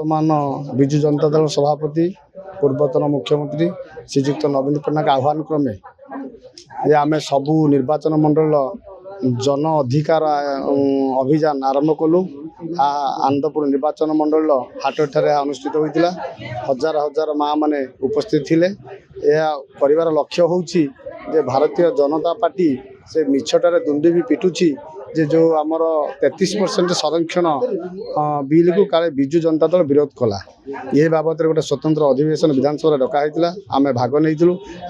वर्तमान विजु जनता दल सभापति पूर्वतन मुख्यमंत्री श्रीजुक्त नवीन पट्टनायक आह्वान क्रमे ये आम सबू निर्वाचन मंडल जन अधिकार अभियान आरंभ कलु। आनंदपुर निर्वाचन मंडल हाटठारे अनुष्ठित होता हजार हजार माँ मैंने उपस्थित थिले। यह कर लक्ष्य होउछि जे भारतीय जनता पार्टी से मिछटारे दुंडी भी पिटुछि जे जो आमर 33% संरक्षण बिल को काले विजु जनता दल विरोध कला। ये बाबद गोटे स्वतंत्र अधिवेशन विधानसभा डका होता आम भाग नहीं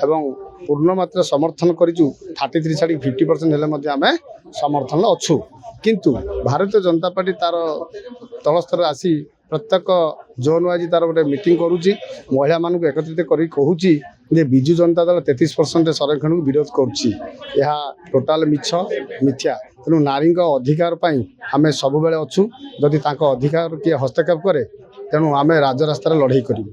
एवं पूर्ण मात्रा समर्थन करूँ 33 छाड़ी 50% हेले आम समर्थन अच्छु। किंतु भारतीय जनता पार्टी तार तल स्तर आसी प्रत्येक जोन वाइज तार गोटे मीटिंग करुच्ची महिला मानक एकत्रित कर कहूँ जे विजु जनता दल 33% संरक्षण को विरोध करुच्ची। टोटाल मिछ मिथ्या। तेणु नारी अधिकार आम सब बेले अच्छु। जदि अधिकार किए हस्तक्षेप करे तेणु आम राजरास्तार लड़ाई करूँ।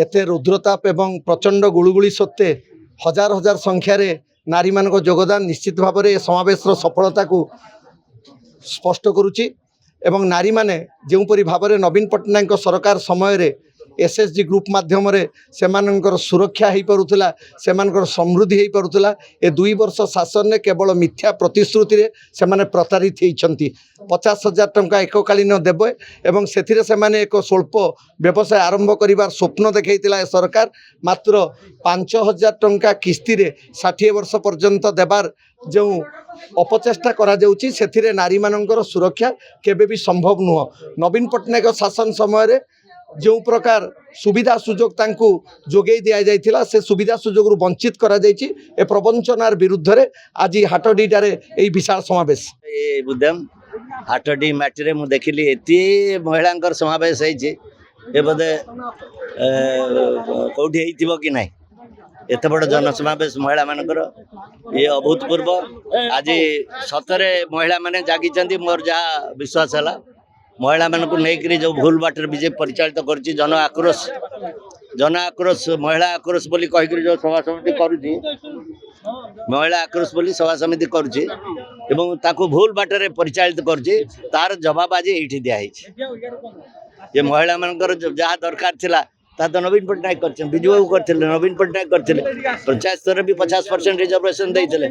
एते रुद्रताप एवं प्रचंड गुळुगुळी सत्ते हजार हजार संख्यार नारी मान योगदान निश्चित भाव में समावेश सफलता को स्पष्ट करुच्ची। एवं नारी माने जोपरी भाव में नवीन पट्टनायक सरकार समय एसएचजी ग्रुप माध्यम से सुरक्षा हो पारुला से समृद्धि हो पारुला। ए 2 वर्ष शासन ने केवल मिथ्या प्रतिश्रुति से प्रतारित होती 50,000 टंका एककालीन देवे एवं से एक स्वल्प व्यवसाय आरंभ कर स्वप्न देखा सरकार। मात्र 5,000 टंका किस्ती 60 वर्ष पर्यंत देवार जो अपचेष्टा करा जाउची से नारी मानकर सुरक्षा केबे भी संभव नुह। नवीन पट्टनायक शासन समय जो प्रकार सुविधा सुजोग तांकु जोगई दिया जाइथिला से सुविधा सुजोग वंचित करा जाइची। ए प्रवंचनार विरुद्ध रे आज हाटडीटारे एई विशाल समावेश ए बुद्धम हाटडी माटी मु देखिली एती महिलांकर समावेश होइची। ए बदे कोठी हेइतिबो कि नाही एत बड़ जनसमावेश महिला मानकर ये अभूतपूर्व। आज सतरे महिला माने जागी मोर जहाँ विश्वास है महिला मान को लेकर जो भूल बाटर बीजेपी परिचालित करुच्ची जन आक्रोश महिला आक्रोश बोली कहीकि जो सभा समिति करुच्ची महिला आक्रोश बोली सभा समिति करुच्ची एवं ताको भूल बाटर परिचालित करुच्ची तार जवाब आज ये दिखाई। ये महिला मानकर जहाँ दरकार थिला ता तो नवीन पट्टनायक कर विजु बाबू करते नवीन पट्टनायक करते पंचायत स्तर भी 50% रिजर्वेशन देते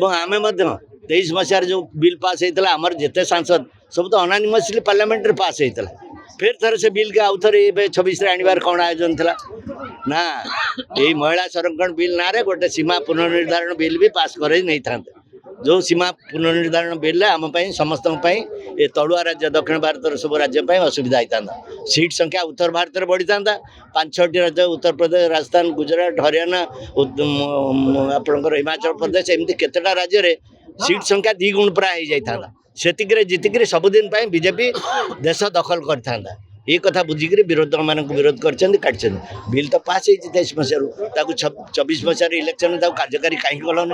आम 23 मसीह जो बिल पास होता आमर जिते सांसद सब तो अनानिमसली पार्लियामेंट पास होता फिर थे से बिल के आउ थे 26 आणवार कौन आयोजन था ना यही महिला संरक्षण बिल ना गोटे सीमा पुनर्निर्धारण बिल भी पास कर नहीं था। जो सीमा पुनर्निर्धारण बिल आम समस्त ये तलुआ राज्य दक्षिण भारत सब राज्य असुविधा होता। सीट संख्या उत्तर भारत में बढ़ी था 5-6टी राज्य उत्तर प्रदेश राजस्थान गुजरात हरियाणा आपंकर हिमाचल प्रदेश एमती केतटा राज्य रे सीट संख्या 2 गुण प्राय हो जाता से जीतिक सबुदिन बीजेपी देश दखल कर ये कथा बुझिक विरोध मान विरोध कर बिल तो पास हो 23 मसीह 24 मसीह इलेक्शन कार्यकारी कहीं कलन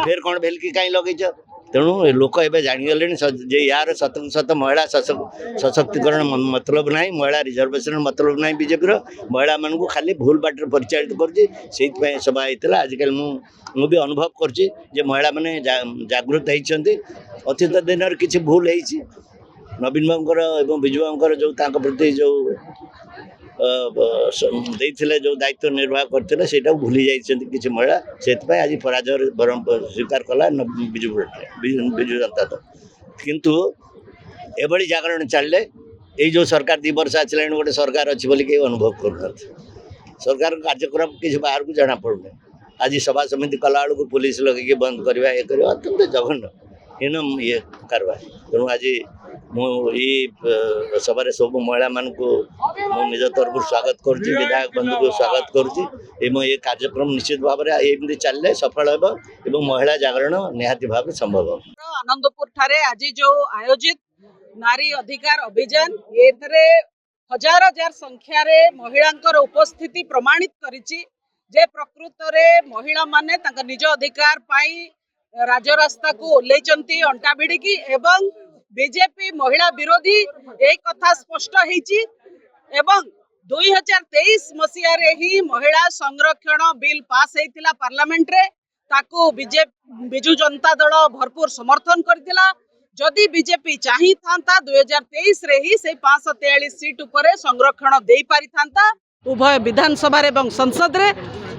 फिर कौन भेल कि कहीं लगे तेणु लोक एवं जागले जे यार सतक सत महिला सशक्तिकरण मतलब ना महिला रिजर्वेशन मतलब ना बीजेपी महिला मान खाली भूल बाटर परिचालित कर सभा होता। आजिकल मु भी अनुभव करछि जे महिला माने जागृत होती अतीत दिन किसी भूल होती नवीन बाबूर एवं विजु बाबूर जो प्रति जो देइथिले जो दायित्व निर्वाह करते से भूली जाइछन्ति किसी महिला से आज पराजय बरम स्वीकार कला विजु जनता दल। किंतु एभली जागरण चलले ये जो सरकार 2 वर्ष आसला गोटे सरकार अच्छी बोली कहीं अनुभव कर सरकार कार्यक्रम किसी बाहर को जाना पड़ुना। आज सभा समिति कला बेलू पुलिस लगे बंद करवा ये कर अत्यंत जघन्य हीनम ये कारवार। तेणु आज मुझे सभा सब महिला मान को निज तरफ स्वागत करुच्ची विधायक बंधु को स्वागत करुच्ची ये कार्यक्रम निश्चित भाव में एमती चलने सफल हो महिला जागरण निहाती भाव संभव। आनंदपुर ठारे आज जो आयोजित नारी अधिकार अभियान ये हजार हजार संख्यार महिला उपस्थिति प्रमाणित करिछि जे प्रकृत रे महिला माने तांका निज अधिकार पाई राजरास्ता को ओल्लैचंती अंटा भिड़िकी एवं बीजेपी महिला विरोधी एक कथा स्पष्ट होईची एवं 2023 मसीह रे ही महिला संरक्षण बिल पास होइतिला पार्लियामेंट रे ताकू विजु जनता दल भरपूर समर्थन करथिला। जदि बीजेपी चाही था 2023 रे ही से 543 सीट उपरे संरक्षण दे पारि था उभय विधानसभा एवं संसद रे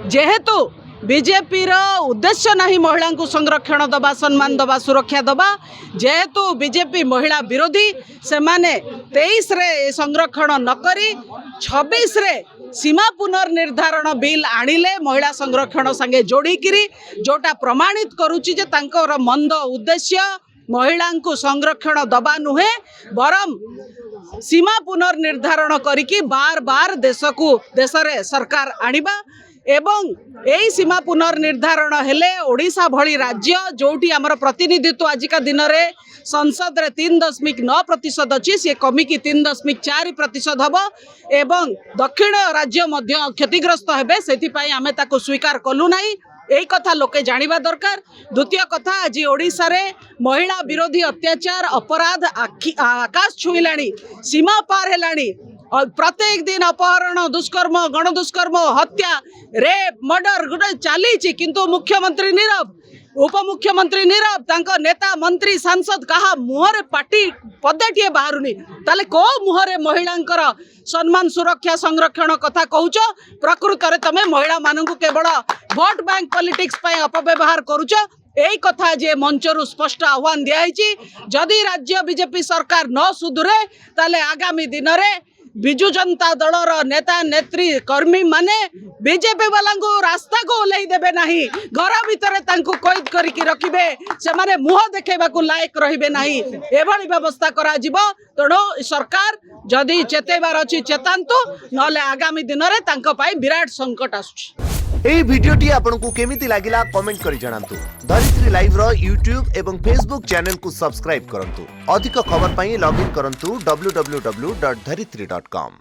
जेहेतु बीजेपी रो उद्देश्य नहीं महिला को संरक्षण दबा सम्मान दबा सुरक्षा दबा जेहेतु बीजेपी महिला विरोधी से माने 23 रे संरक्षण नकरी 26 रे सीमा पुनर्निर्धारण बिल आनिले महिला संरक्षण संगे जोड़ीकिरी जोटा प्रमाणित करुची जे तांकर मंद उद्देश्य महिला को संरक्षण दबा नुहे बरम सीमा पुनर्निर्धारण करिकी बार बार देश रे सरकार आनिबा एवं यही सीमा पुनर्निर्धारण हेले ओडिशा भली राज्य जोटी आमर प्रतिनिधित्व आजिका दिन में संसद रे 3.9% अच्छी सी कमिकी 3.4% हम एवं दक्षिण राज्य मध्य क्षतिग्रस्त हेबे सेथिपाई आमे ताको स्वीकार कलु नाही यही कथा लोके जानिबा दरकार। द्वितीय कथा आज ओडिशा रे महिला विरोधी अत्याचार अपराध आकाश छुईलाणी सीमा पार हेलाणी प्रत्येक दिन अपहरण दुष्कर्म गण दुष्कर्म हत्या रेप मर्डर गोटे चली किंतु मुख्यमंत्री नीरव उपमुख्यमंत्री नीरव तांको नेता मंत्री सांसद कहा मुहरे पार्टी पदेटिए बाहरुनी ताले को मुहरे महिलांकर सम्मान सुरक्षा संरक्षण कथा कहूच प्रकृत रे तमे महिला मानू केवल भोट बैंक पॉलिटिक्स पय अपव्यवहार करूच यही कथा जे मंचरु स्पष्ट आह्वान दिया जदि राज्य बीजेपी सरकार न सुधुरे ताले आगामी दिन में बिजु जनता दलर नेता नेत्री कर्मी माने बीजेपी वाला रास्ता को ओल्लई देबे नहीं घर भितर कैद करके रखिबे से माने मुह देखेबा को लायक रहिबे नहीं एभली व्यवस्था करा जिवो। तेणु सरकार जदि चेतेबार अछि चेतांतु नले आगामी दिन में तांको पाई विराट संकट आसुछि। এই ভিডিওটি आपनको केमिति लागिला कमेंट करी जणांतु। धरित्री लाइव रो यूट्यूब एवं फेसबुक चैनल को सब्सक्राइब करंतु। अधिक खबर पाई लॉगिन करंतु www.dharitri.com।